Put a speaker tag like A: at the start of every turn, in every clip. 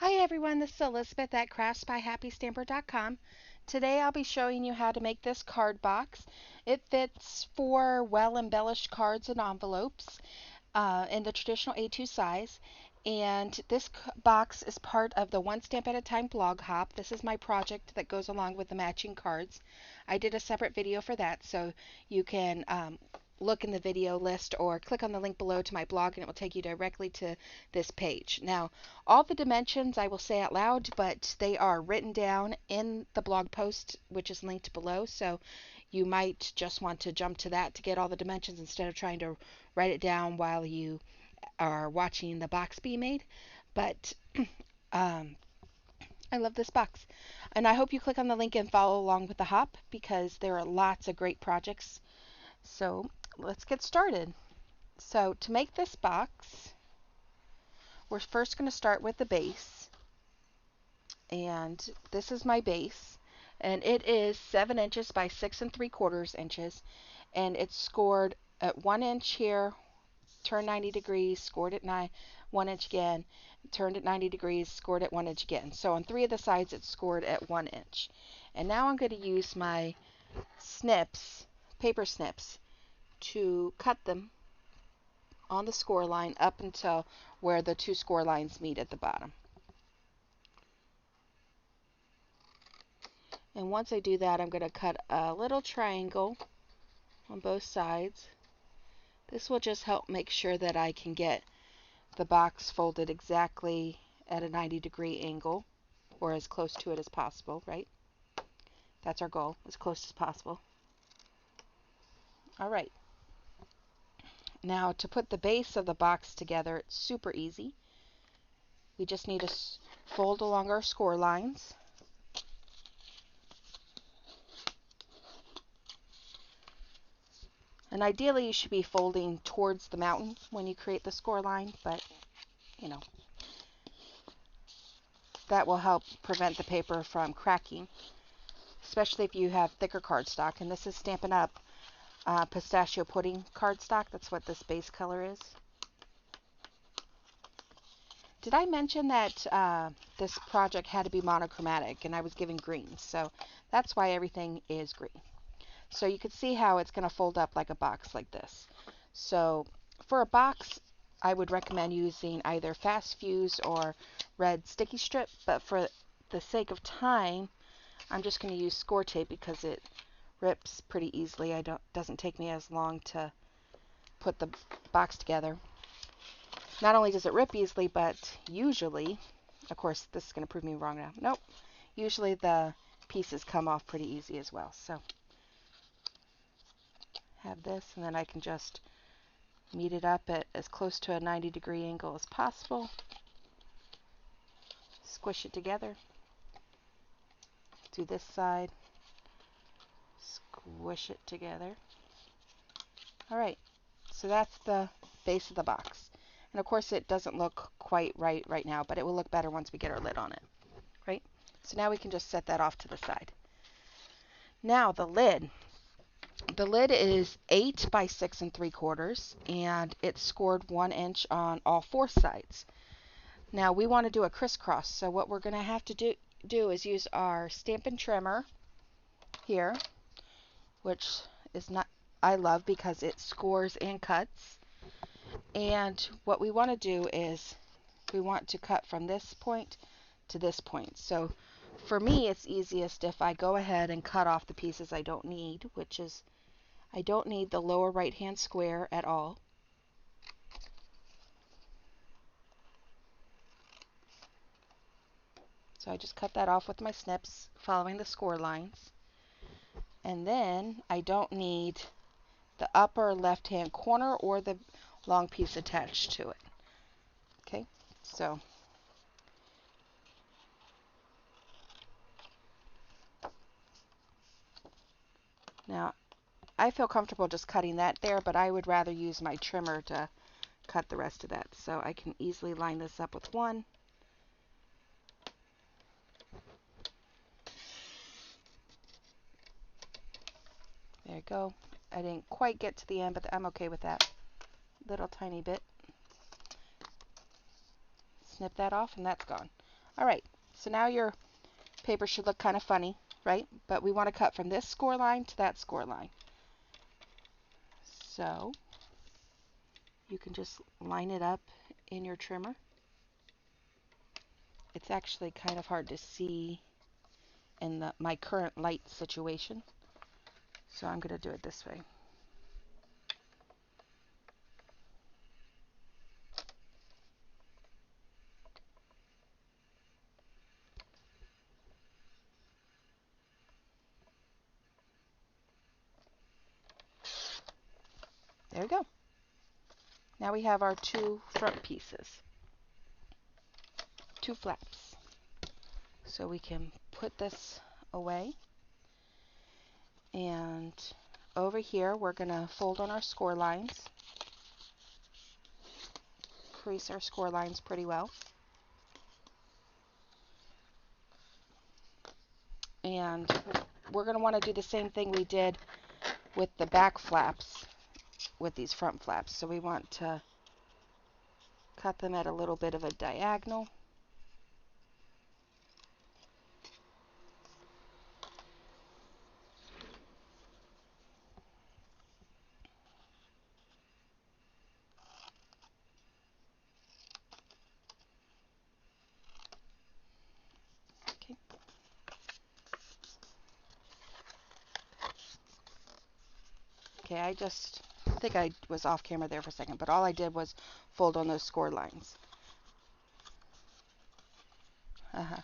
A: Hi everyone, this is Elizabeth at craftsbyhappystamper.com. Today I'll be showing you how to make this card box. It fits 4 well embellished cards and envelopes in the traditional A2 size. And this box is part of the One Stamp at a Time blog hop. This is my project that goes along with the matching cards. I did a separate video for that, so you can look in the video list or click on the link below to my blog and it will take you directly to this page. Now, all the dimensions I will say out loud, but they are written down in the blog post, which is linked below, so you might just want to jump to that to get all the dimensions instead of trying to write it down while you are watching the box be made. But um, I love this box. And I hope you click on the link and follow along with the hop because there are lots of great projects. So let's get started. So to make this box, we're first going to start with the base. And this is my base. And it is 7 inches by 6 3/4 inches. And it's scored at 1 inch here, turned 90 degrees, scored at 1 inch again, turned at 90 degrees, scored at 1 inch again. So on 3 of the sides it's scored at 1 inch. And now I'm going to use my snips, paper snips, to cut them on the score line up until where the 2 score lines meet at the bottom. And once I do that, I'm going to cut a little triangle on both sides. This will just help make sure that I can get the box folded exactly at a 90-degree angle, or as close to it as possible, right? That's our goal, as close as possible. All right. Now to put the base of the box together, it's super easy. We just need to fold along our score lines. And ideally you should be folding towards the mountain when you create the score line, but you know, that will help prevent the paper from cracking, especially if you have thicker cardstock. And this is Stampin' Up! Pistachio pudding cardstock. That's what this base color is. Did I mention that this project had to be monochromatic and I was given green, so that's why everything is green. So you can see how it's going to fold up like a box like this. So for a box, I would recommend using either Fast Fuse or red sticky strip, but for the sake of time, I'm just going to use score tape because it rips pretty easily. Doesn't take me as long to put the box together. Not only does it rip easily, but usually, of course, this is going to prove me wrong now. Nope. Usually the pieces come off pretty easy as well. So have this, and then I can just meet it up at as close to a 90-degree angle as possible. Squish it together. Do this side. Squish it together. All right, so that's the base of the box. And of course it doesn't look quite right now, but it will look better once we get our lid on it, right? So now we can just set that off to the side. Now the lid. The lid is 8 by 6 3/4, and it's scored 1 inch on all 4 sides. Now we want to do a crisscross, so what we're going to have to do is use our Stampin' Trimmer here, which is not I love because it scores and cuts. And what we want to do is we want to cut from this point to this point. So for me, it's easiest if I go ahead and cut off the pieces I don't need, which is I don't need the lower right hand square at all. So I just cut that off with my snips following the score lines. And then I don't need the upper left hand corner or the long piece attached to it. Okay, so now I feel comfortable just cutting that there, but I would rather use my trimmer to cut the rest of that. So I can easily line this up with one. There you go. I didn't quite get to the end, but I'm okay with that. Little tiny bit. Snip that off and that's gone. All right, so now your paper should look kind of funny, right? But we want to cut from this score line to that score line. So you can just line it up in your trimmer. It's actually kind of hard to see in my current light situation, so I'm going to do it this way. There we go. Now we have our two front pieces, two flaps. So we can put this away. And over here, we're going to fold on our score lines. Crease our score lines pretty well. And we're going to want to do the same thing we did with the back flaps with these front flaps. So we want to cut them at a little bit of a diagonal. Okay. Okay, I think I was off camera there for a second, but all I did was fold on those score lines. I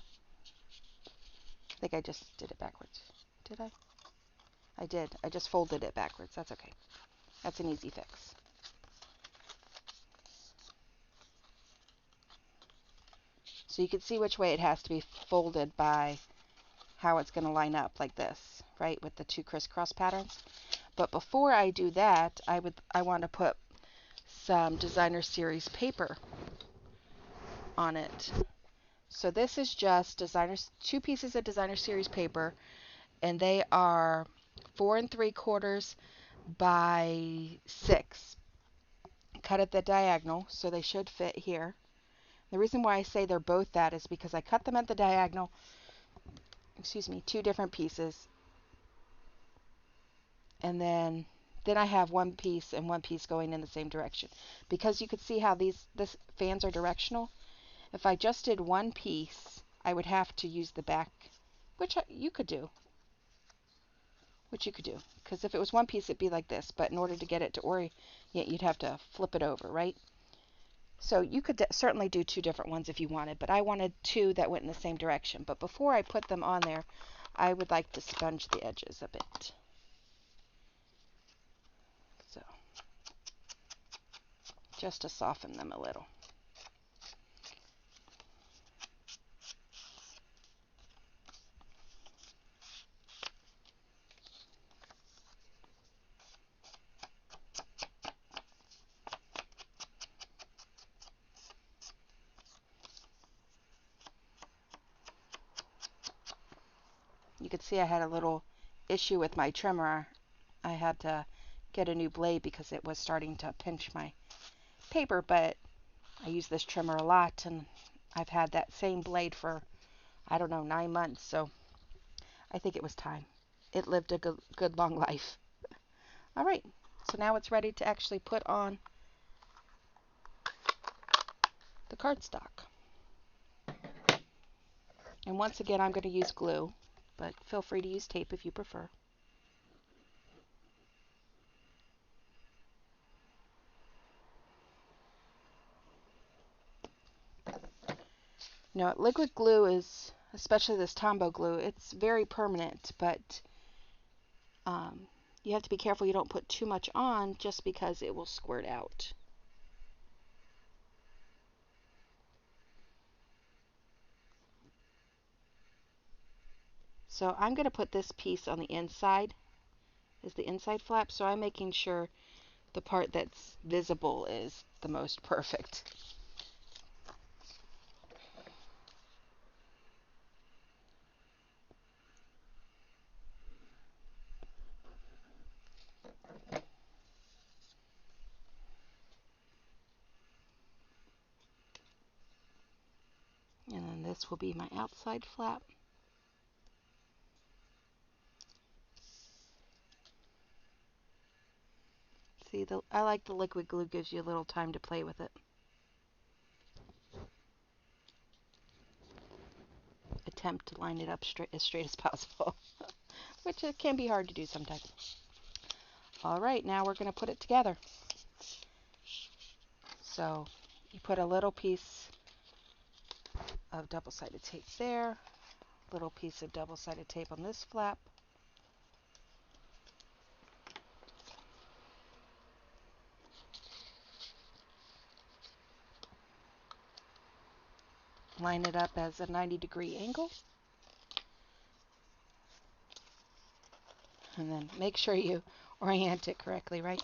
A: think I just did it backwards. Did I? I did. I just folded it backwards. That's okay. That's an easy fix. So you can see which way it has to be folded by how it's going to line up like this, right, with the two crisscross patterns. But before I do that, I want to put some designer series paper on it. So this is just two pieces of designer series paper, and they are 4 3/4 by 6. Cut at the diagonal, so they should fit here. The reason why I say they're both that is because I cut them at the diagonal, two different pieces, and then I have one piece and one piece going in the same direction. Because you could see how these fans are directional, if I just did one piece, I would have to use the back, which you could do. Because if it was one piece, it'd be like this, but in order to get it to orient, you'd have to flip it over, right? So you could certainly do two different ones if you wanted, but I wanted two that went in the same direction. But before I put them on there, I would like to sponge the edges a bit. So, just to soften them a little. You could see I had a little issue with my trimmer. I had to get a new blade because it was starting to pinch my paper, but I use this trimmer a lot, and I've had that same blade for, I don't know, 9 months, so I think it was time. It lived a good long life. All right, so now it's ready to actually put on the cardstock. And once again, I'm going to use glue, but feel free to use tape if you prefer. Now, liquid glue is, especially this Tombow glue, it's very permanent, but you have to be careful you don't put too much on just because it will squirt out. So I'm going to put this piece on the inside, is the inside flap, so I'm making sure the part that's visible is the most perfect. And then this will be my outside flap. See, I like the liquid glue, gives you a little time to play with it. Attempt to line it up as straight as possible, which it can be hard to do sometimes. All right, now we're going to put it together. So you put a little piece of double-sided tape there, little piece of double-sided tape on this flap, line it up as a 90-degree angle, and then make sure you orient it correctly, right?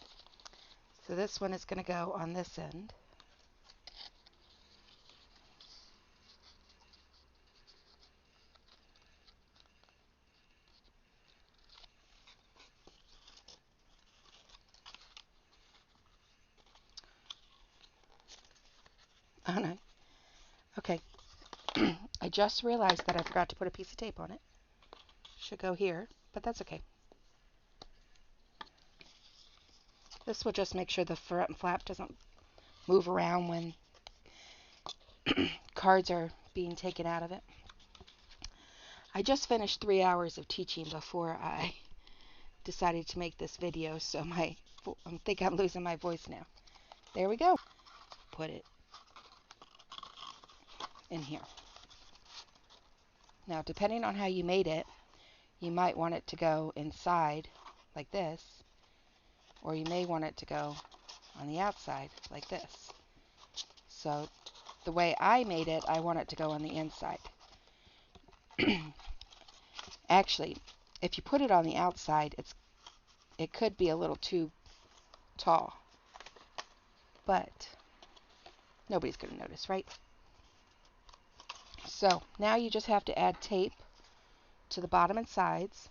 A: So this one is going to go on this end. Oh no. Okay. I just realized that I forgot to put a piece of tape on it. Should go here, but that's okay. This will just make sure the front flap doesn't move around when cards are being taken out of it. I just finished 3 hours of teaching before I decided to make this video, so I think I'm losing my voice now. There we go. Put it in here. Now, depending on how you made it, you might want it to go inside like this, or you may want it to go on the outside like this. So the way I made it, I want it to go on the inside. Actually, if you put it on the outside, it could be a little too tall, but nobody's going to notice, right? So now you just have to add tape to the bottom and sides.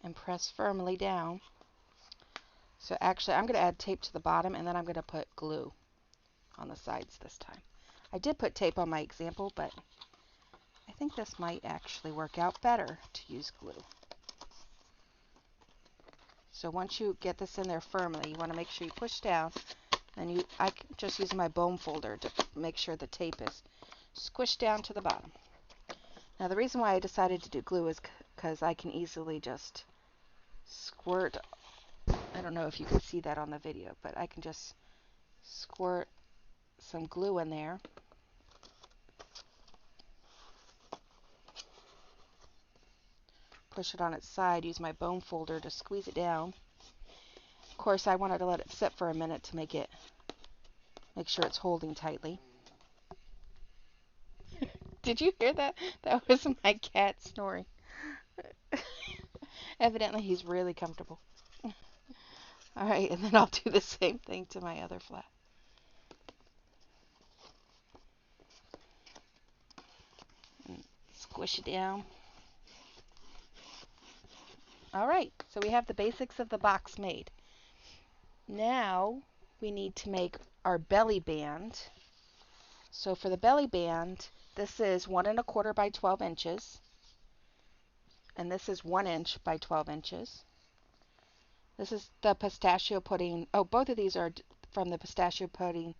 A: And press firmly down. So actually I'm going to add tape to the bottom, and then I'm going to put glue on the sides this time. I did put tape on my example, but I think this might actually work out better to use glue. So once you get this in there firmly, you want to make sure you push down, and I just use my bone folder to make sure the tape is squished down to the bottom. Now the reason why I decided to do glue is because I can easily just squirt. I don't know if you can see that on the video, but I can just squirt some glue in there. Push it on its side, use my bone folder to squeeze it down. Of course, I wanted to let it sit for a minute to make sure it's holding tightly. Did you hear that? That was my cat snoring. Evidently, he's really comfortable. Alright, and then I'll do the same thing to my other flap. And squish it down. Alright, so we have the basics of the box made. Now we need to make our belly band. So for the belly band, this is 1 1/4 by 12 inches. And this is 1 inch by 12 inches. This is the pistachio pudding. Oh, both of these are from the pistachio pudding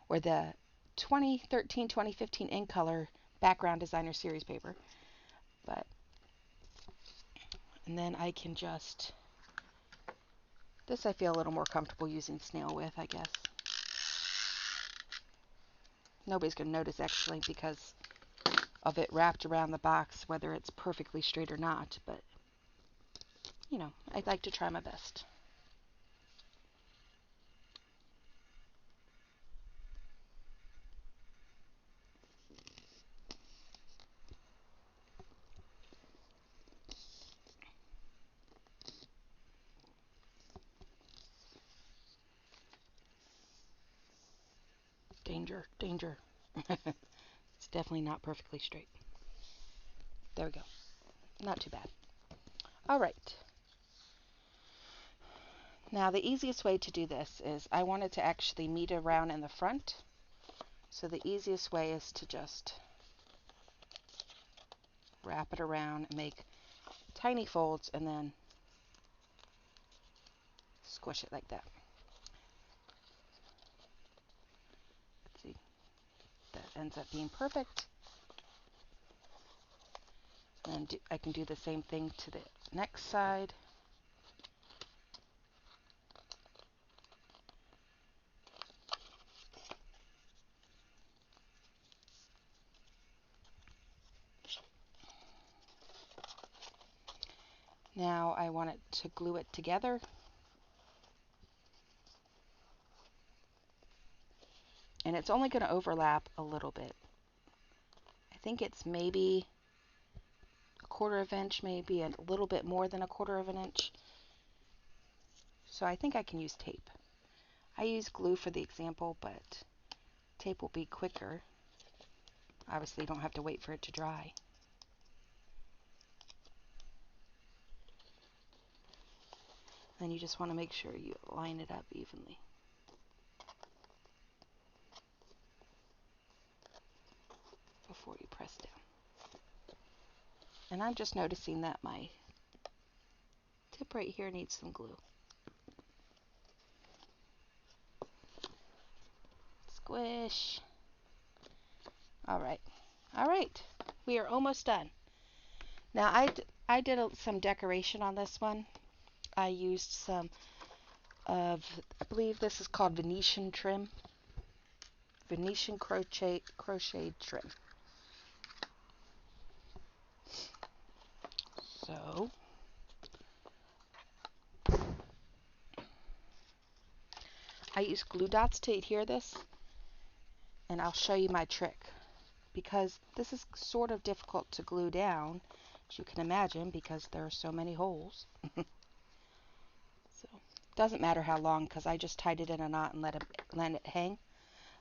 A: or the 2013-2015 in color background designer series paper. And then I can just, this I feel a little more comfortable using snail with, I guess. Nobody's going to notice actually because of it wrapped around the box, whether it's perfectly straight or not, but you know, I'd like to try my best. Danger, danger. It's definitely not perfectly straight. There we go. Not too bad. All right. Now the easiest way to do this is I want it to actually meet around in the front. So the easiest way is to just wrap it around and make tiny folds and then squish it like that. Let's see, that ends up being perfect. And I can do the same thing to the next side. Now I want it to glue it together. And it's only going to overlap a little bit. I think it's maybe a 1/4 of an inch, maybe a little bit more than a 1/4 of an inch. So I think I can use tape. I use glue for the example, but tape will be quicker. Obviously, you don't have to wait for it to dry. Then you just want to make sure you line it up evenly. Before you press down. And I'm just noticing that my tip right here needs some glue. Squish. All right. All right. We are almost done. Now I did some decoration on this one. I used some of, I believe this is called Venetian trim. Venetian crocheted trim. So I use glue dots to adhere this, and I'll show you my trick because this is sort of difficult to glue down, as you can imagine, because there are so many holes. So it doesn't matter how long because I just tied it in a knot and let it hang.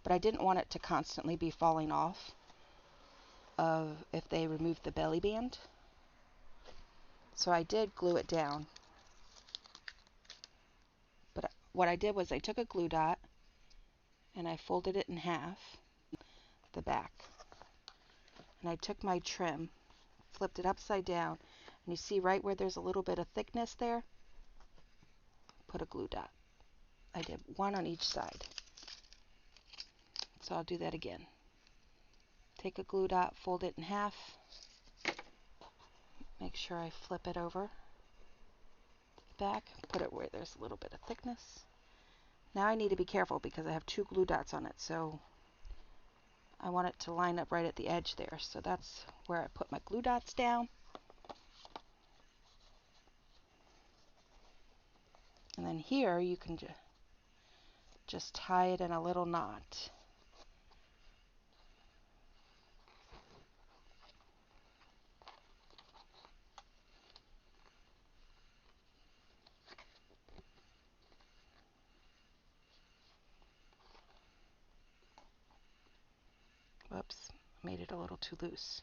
A: But I didn't want it to constantly be falling off if they removed the belly band. So I did glue it down. But what I did was I took a glue dot and I folded it in half, the back. And I took my trim, flipped it upside down, and you see right where there's a little bit of thickness there? Put a glue dot. I did one on each side. So I'll do that again. Take a glue dot, fold it in half. Make sure I flip it over to the back, put it where there's a little bit of thickness. Now I need to be careful because I have 2 glue dots on it, so I want it to line up right at the edge there. So that's where I put my glue dots down. And then here you can just tie it in a little knot. Whoops, made it a little too loose.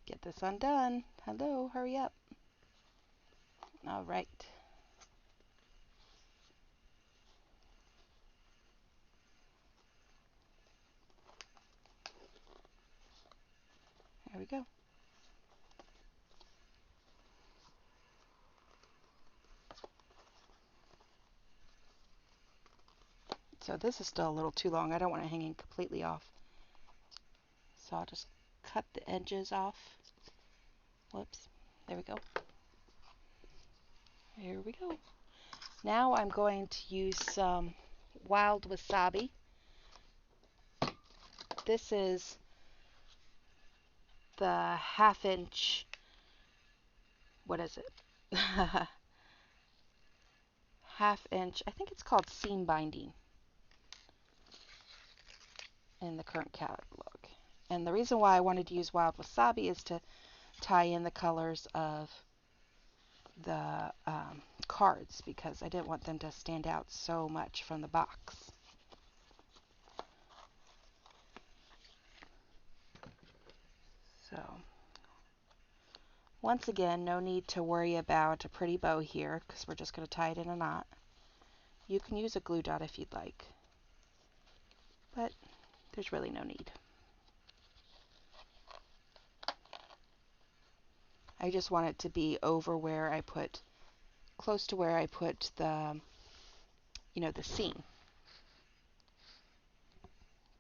A: Get this undone. Hello, hurry up. All right. There we go. So this is still a little too long. I don't want it hanging completely off. So I'll just cut the edges off. Whoops. There we go. Here we go. Now I'm going to use some wild wasabi. This is the 1/2 inch, what is it? 1/2 inch, I think it's called seam binding in the current catalog. And the reason why I wanted to use wild wasabi is to tie in the colors of the cards because I didn't want them to stand out so much from the box. So Once again, no need to worry about a pretty bow here because we're just going to tie it in a knot. You can use a glue dot if you'd like, but there's really no need. I just want it to be over where I put, close to where I put the, the seam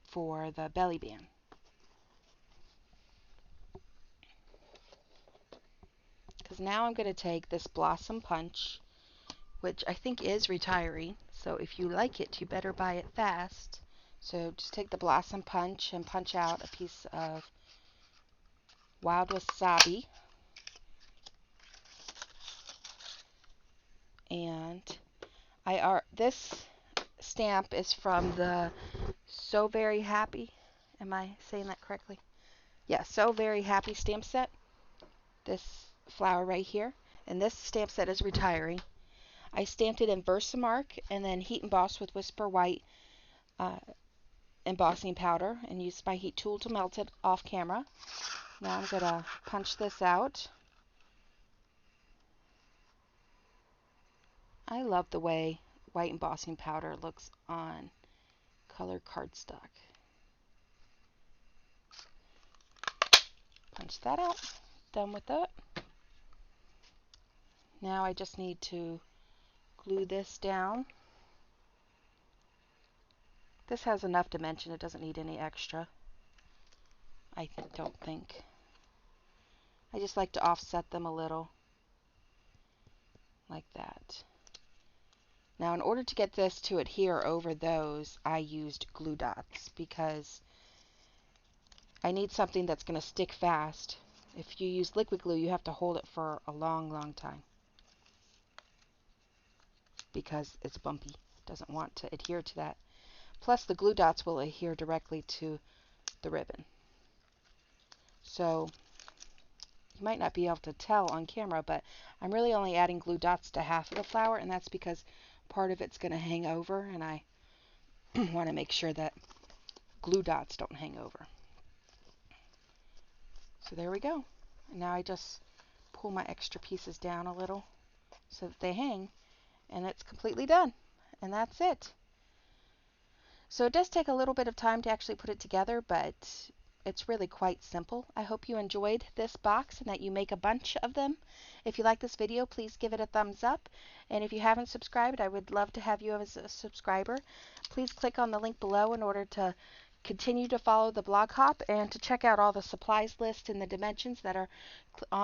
A: for the belly band. Because now I'm going to take this blossom punch, which I think is retiring, so if you like it, you better buy it fast. So just take the blossom punch and punch out a piece of wild wasabi. And this stamp is from the So Very Happy. Am I saying that correctly? Yeah, So Very Happy stamp set. This flower right here. And this stamp set is retiring. I stamped it in Versamark and then heat embossed with Whisper White embossing powder and used my heat tool to melt it off camera. Now I'm going to punch this out. I love the way white embossing powder looks on colored cardstock. Punch that out. Done with that. Now I just need to glue this down. This has enough dimension. It doesn't need any extra. I don't think. I just like to offset them a little. Like that. Now in order to get this to adhere over those, I used glue dots because I need something that's going to stick fast. If you use liquid glue, you have to hold it for a long, long time because it's bumpy. It doesn't want to adhere to that. Plus the glue dots will adhere directly to the ribbon. So you might not be able to tell on camera, but I'm really only adding glue dots to half of the flower, and that's because part of it's going to hang over, and I want to make sure that glue dots don't hang over. So there we go. And now I just pull my extra pieces down a little so that they hang, and it's completely done. And that's it. So it does take a little bit of time to actually put it together, but it's really quite simple. I hope you enjoyed this box and that you make a bunch of them. If you like this video, please give it a thumbs up. And if you haven't subscribed, I would love to have you as a subscriber. Please click on the link below in order to continue to follow the blog hop and to check out all the supplies list and the dimensions that are on